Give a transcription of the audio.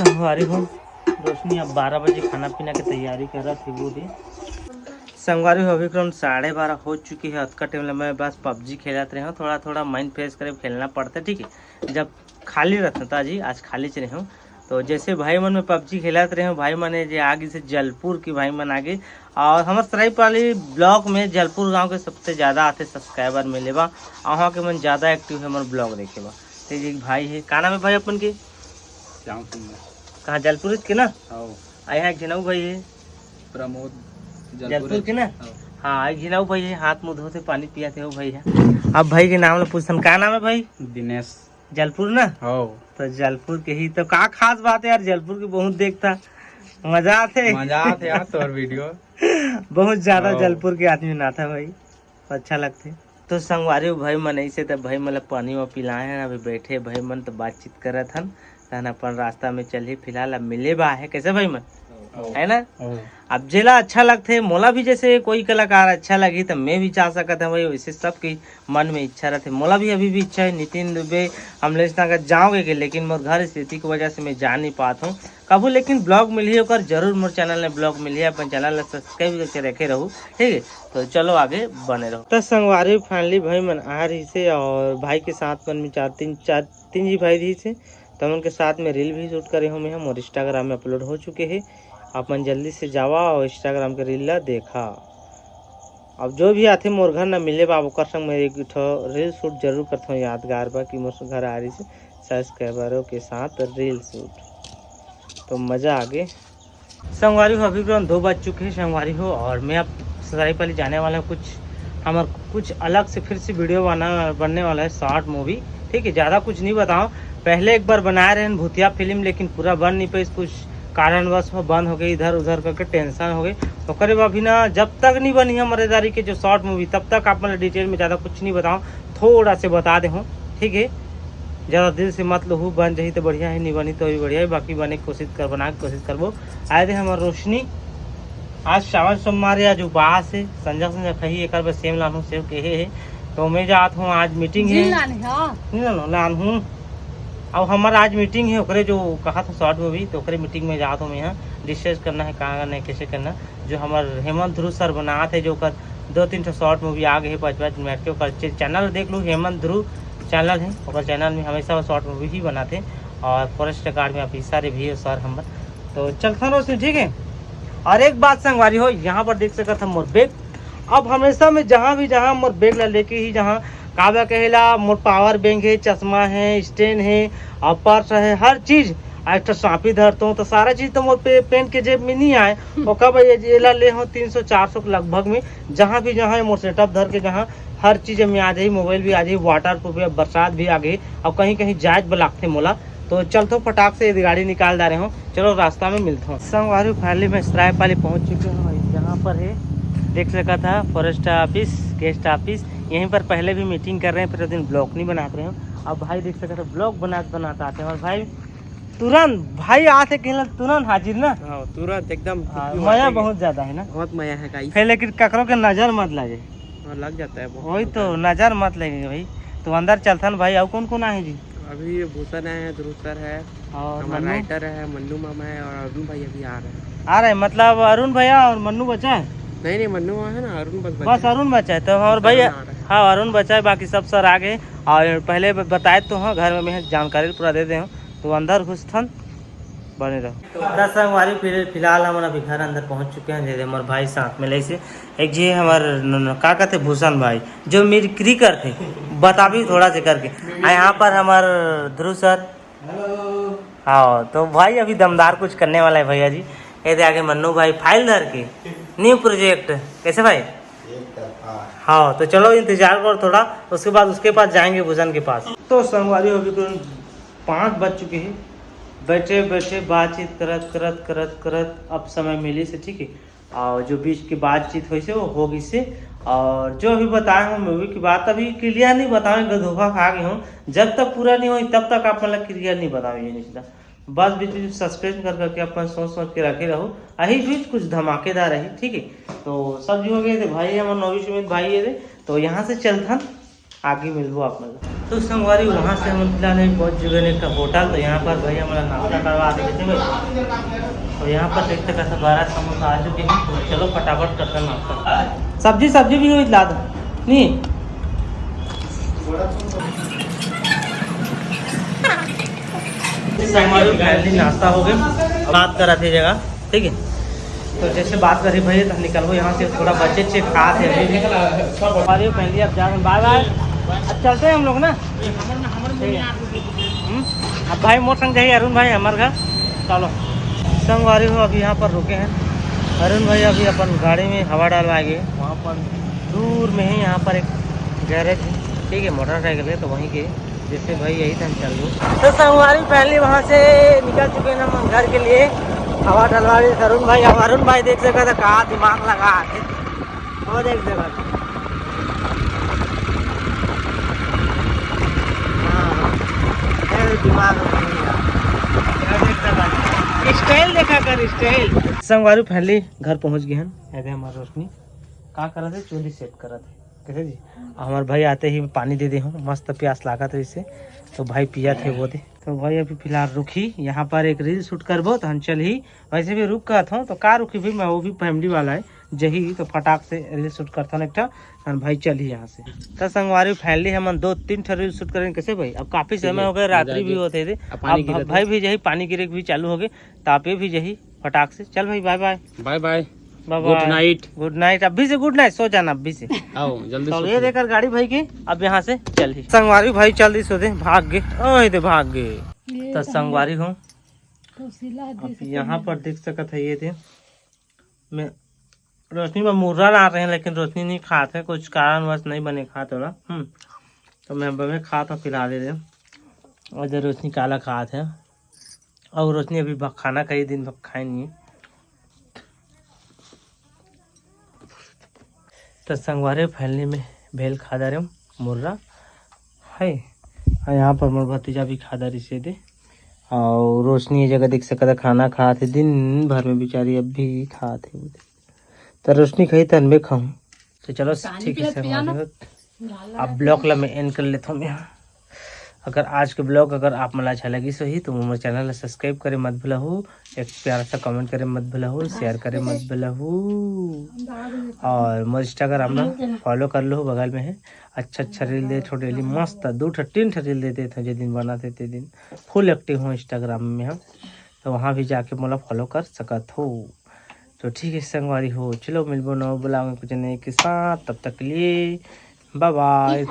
संगवारी हो रोशनी अब 12 बजे खाना पीना की तैयारी कर रहा थी वो भी। संगवारी हो अभी करीब 12:30 हो चुकी है। अतका टाइम मैं बस पबजी खेलते रहे हूँ, थोड़ा थोड़ा माइंड फ्रेश करे खेलना पड़ता है। ठीक है, जब खाली रहता था जी, आज खाली चले हूँ तो जैसे भाई मन में पबजी खेलते रहे हूँ, भाई मन जे आगे से जलपुर की भाई मन आगे। और हमारे सरायपाली ब्लॉक में जलपुर गाँव के सबसे ज़्यादा आते सब्सक्राइबर मिले बा, वहाँ के मन ज़्यादा एक्टिव है हमारे ब्लॉग देखे बा। तो एक भाई है, का नाम है भाई अपन के? कहाँ जलपुर के ना? आए हैं घिनाऊ भाई है प्रमोद जलपुर के ना? हाँ घिनाऊ भाई है, हाथ मुँह धोते पानी पियाते हो भाई है। अब भाई के नाम ला पूछन, का नाम है भाई? दिनेश। जलपुर ना? तो जलपुर के ही तो का खास बात है यार, जलपुर की बहुत देखता मजा आते यार तो और वीडियो बहुत ज्यादा जलपुर के आदमी ना था भाई, अच्छा लगते। तो संगवारी भाई मन ऐसे तो भाई मतलब पानी में पिलाए हैं, अभी बैठे भाई मन तो बातचीत कर हन अपन रास्ता में चलिए फिलहाल अब मिले बा है कैसे भाई मन है ना। अब जेला अच्छा लगते मोला भी, जैसे कोई कलाकार अच्छा लगी तो मैं भी चाह सकता है भाई, वैसे सबके मन में इच्छा रहते। मोला भी अभी भी इच्छा है नितिन दुबे हम लोग जाओगे के, लेकिन मोर घर स्थिति की वजह से मैं जा नहीं पाता हूँ कबू। लेकिन ब्लॉग मिली होकर जरूर मोर चैनल में ब्लॉग मिली है, अपन चैनल सब्सक्राइब करके रखे रहूँ। ठीक है, तो चलो आगे बने रहो। तो संगवारी फाइनली भाई मन आ रही से, और भाई के साथ मन में तीन जी भाई रही से, तो उनके साथ में रील भी शूट करे हूँ मैं, और इंस्टाग्राम में अपलोड हो चुके हैं। अपन जल्दी से जावा और इंस्टाग्राम के रील ला देखा। अब जो भी आते मोर घर न मिले बाबू कर संग मैं एक रील शूट जरूर करता हूँ यादगार बा कि मोर घर आ रही से सब्सक्राइबरों के साथ रील शूट, तो मज़ा आ गए। संगवारी हो अभी 2 बज चुके हैं संगवारी हो, और मैं अब सरायपाली जाने वाला हूँ। कुछ अलग से फिर से वीडियो बनने वाला है, शॉर्ट मूवी। ठीक है, ज़्यादा कुछ नहीं बताऊँ। पहले एक बार बनाए रहे भूतिया फिल्म, लेकिन पूरा बन नहीं पाई, कुछ कारणवश वो बंद हो गई, इधर उधर करके टेंशन हो गई। तो करे अभी ना जब तक नहीं बनी है मरेदारी के जो शॉर्ट मूवी, तब तक आप मतलब डिटेल में ज़्यादा कुछ नहीं बताऊँ, थोड़ा से बता दे हूँ। ठीक है, ज़्यादा दिल से मत लो, बन जाही तो बढ़िया है, नहीं बनी तो भी बढ़िया है, बाकी बने की कोशिश कर, बना की कोशिश करबो। आए थे हमारे रोशनी आज श्रावण सोमवार या जो बाहर से संजय कही एक बार सेम लानू सेव कहे है, तो मैं जात हूँ आज मीटिंग है लान हूँ। अब हमारा आज मीटिंग है ओकरे जो कहा था शॉर्ट मूवी, तो ओकरे मीटिंग में जाता हूँ मैं, यहाँ डिस्कस करना है कहाँ करना है कैसे करना। जो हमारे हेमंत ध्रुव सर बना थे, जो कर 2-3 शॉर्ट मूवी आ गए 5-5 मिनट के, ओकर चैनल देख लूँ, हेमंत ध्रुव चैनल है, और चैनल में हमेशा शॉर्ट मूवी ही बनाते। और फॉरेस्ट गार्ड में ऑफिसर भी है सर हमारे, तो चलता रहो उसमें। ठीक है, और एक बात संगवारी हो, यहाँ पर देख सकता था मोर बैग। अब हमेशा में जहाँ मोर बैग ला लेके ही, जहाँ काबा कहेला मोर पावर बैंक है, चश्मा है, स्टैंड है, और पर्स है, हर चीज़ एक्स्ट्रा साँपी धरता हूँ, तो सारा चीज़ तो मोर पे पेंट के जेब में नहीं आए। और कब ये ला ले हूँ 300-400 लगभग में, जहाँ भी जहाँ मोर सेटअप धर के, जहाँ हर चीज़ में आ जाए, मोबाइल भी आ जाए, वाटर प्रूफ है, बरसात भी आ गई, अब कहीं कहीं जायज बलागते मोला, तो चलते फटाक से गाड़ी निकाल जा रहे हो। चलो रास्ता में मिलता हूँ। संगवारी फाइनली मैं सरायपाली पहुँच चुके हूँ। यहाँ पर है देख सका था फॉरेस्ट ऑफिस, गेस्ट ऑफिस, यहीं पर पहले भी मीटिंग कर रहे हैं, फिर दिन ब्लॉग नहीं बनाते रहे हो। अब भाई देख सका था ब्लॉग बनाते आते हैं, और भाई तुरंत भाई आते कहला तुरंत हाजिर ना, तुरंत एकदम मजा बहुत ज्यादा है ना, बहुत मजा है गाइस। फिर लेकिन ककरों के नजर मत लगे, लग जाता है वही तो नजर मत लगे भाई। तो अंदर चलता भाई। और कौन कौन आए जी? अभी भूषण है, ध्रुव सर है, और हमारा राइटर है मन्नू मामा है, और अरुण भाई अभी आ रहे हैं। मतलब अरुण भैया और मन्नू बचा है? नहीं मन्नू है ना, अरुण बस अरुण बचा है। तो और भैया हाँ अरुण बचा है, बाकी सब सर आ गए। और पहले बताए तो हाँ घर में मैं जानकारी पूरा दे दे हूँ, तो अंदर घुसथन बने रहो। 10 संगवारी फिलहाल हम अभी घर अंदर पहुँच चुके हैं। जैसे हमारे भाई साथ में ले से एक जी हमारे का कहते भूषण भाई, जो मेरी क्रिकर थे, बता भी थोड़ा से करके। यहाँ पर हमारे ध्रुव सर, हाँ तो भाई अभी दमदार कुछ करने वाला है भैया जी। ये आगे मन्नू भाई फाइल धर के न्यू प्रोजेक्ट कैसे भाई? हाँ तो चलो इंतजार करो थोड़ा, उसके बाद उसके पास जाएंगे भूषण के पास। तो संगवारी अभी 5 बज चुके हैं, बैठे बैठे बातचीत करत अब समय मिली से। ठीक है, और जो बीच की बातचीत हुई से वो होगी से, और जो अभी बताए हूँ मूवी की बात अभी क्लियर नहीं बताऊँगा, धोखा खा गई हूँ। जब तक पूरा नहीं हुई तब तक आप मतलब क्लियर नहीं बताऊँगी नहीं सीधा, बस बीच बीच सस्पेंस करके अपन सोच के रखे रहो। अही बीच कुछ धमाकेदार रही। ठीक है, तो सब जो हो गए थे भाई हमारे नवी सुमित भाई है, तो यहाँ से चलथन आगे मिलबो आप मतलब। तो संगवारी वहाँ से हम फिलहाल एक बहुत जगह ने का होटल, तो यहाँ पर भैया हमारा नाश्ता करवा देते भाई। तो यहाँ पर देखते कैसे 12 समोसा आ चुके हैं, तो चलो फटाफट करते हैं नाश्ता। सब्जी भी हुई ला दो नहीं। हमारी फैमिली नाश्ता हो गया, बात करा थी जगह, ठीक है। तो जैसे बात करी भैया तो निकलो यहाँ से, थोड़ा बजट से खा थे अभी भी। हमारी फैमिली अब जा रहे हैं, बाय बाय। अब चलते हैं हम लोग ना। अब भाई मोर संग जाइए, अरुण भाई हमारे घर चलो संगवारी हो। अभी यहाँ पर रुके हैं, अरुण भाई अभी अपन गाड़ी में हवा डालवा गए। वहाँ पर दूर में ही यहाँ पर एक गैरेज है, ठीक है, मोटरसाइकिल है, तो वहीं के जैसे भाई यही था हम चल गए। तो संगवारी पहले वहाँ से निकल चुके हैं हम घर के लिए, हवा डलवा रहे अरुण भाई। अब अरुण भाई देख सका था कहाँ दिमाग लगा के वो देख सका दिमाग स्टाइल देखा कर स्टाइल। संगवारी फैमिली घर पहुंच गए हैं। ऐसे हमारा रोशनी क्या कर रहे थे, चूल्ही सेट कर रहे थे कैसे जी। हमारे भाई आते ही पानी दे दे हूँ, मस्त प्यास लगा था इसे, तो भाई पिया थे वो दे। तो भाई अभी फिलहाल रुकी यहाँ पर एक रील शूट करबो, तो हम चल ही वैसे भी रुक गया था, तो का रुकी भी मैं, वो भी फैमिली वाला है जही, तो फटाक से रील शूट करता ना एक भाई चल ही यहाँ से। तो संगवारी फैमिली हम 2-3 रील शूट करेंगे कैसे भाई। अब काफी समय हो गए, रात्रि भी होते थे, अब भाई भी जही पानी गिरे भी चालू हो गए, तापे भी जही फटाक से। चल भाई bye bye bye bye good night. Good night, अभी से गुड नाइट, सो जाना अभी से। आओ जल्दी तो ये देकर गाड़ी भाई की अब यहाँ से चल ही। संगवारी भाई चल दी, सो दे भाग गए, ओए दे भाग गए। तो संगवारी हूँ अब यहाँ पर देख सकते है, ये थे मैं रोशनी में मुर्रा ला रहे हैं, लेकिन रोशनी नहीं खाते, कुछ कारणवश नहीं बने खा थोड़ा। तो मैं बमे खा तो खिला दे रहे, और जो रोशनी काला खाते है, और रोशनी अभी खाना कई दिन तक खाए नहीं। तो संगवारी फैमिली में भेल खा जा रहे मुर्रा है, और यहाँ पर मोर भतीजा भी खा रही से दे। और रोशनी ये जगह देख सकता खाना खाते दिन भर में, बेचारी अब भी खाते। तो रोशनी खाई तो मैं खाऊं, तो चलो ठीक है सर। अब ब्लॉग ला मैं एंड कर लेता हूँ यहाँ। अगर आज के ब्लॉग अगर आप मला अच्छा लगी सही, तो मेरे चैनल ला सब्सक्राइब करे मत भूला हो, एक प्यारा सा कमेंट करे मत भूला हो, शेयर करे मत भूला हो, और मोर इंस्टाग्राम में फॉलो कर लो, बगल में है। अच्छा रील दे थोड़ी डेली मस्त 2-3 रील देते थे, जो दिन बनाते थे दिन फुल एक्टिव हूँ इंस्टाग्राम में हम, तो वहाँ भी जाके मोला फॉलो कर सकत हो। तो ठीक है संगवारी हो, चलो मिलबो नौ ब्लॉग में कुछ नए के साथ, तब तक के लिए बाय बाय।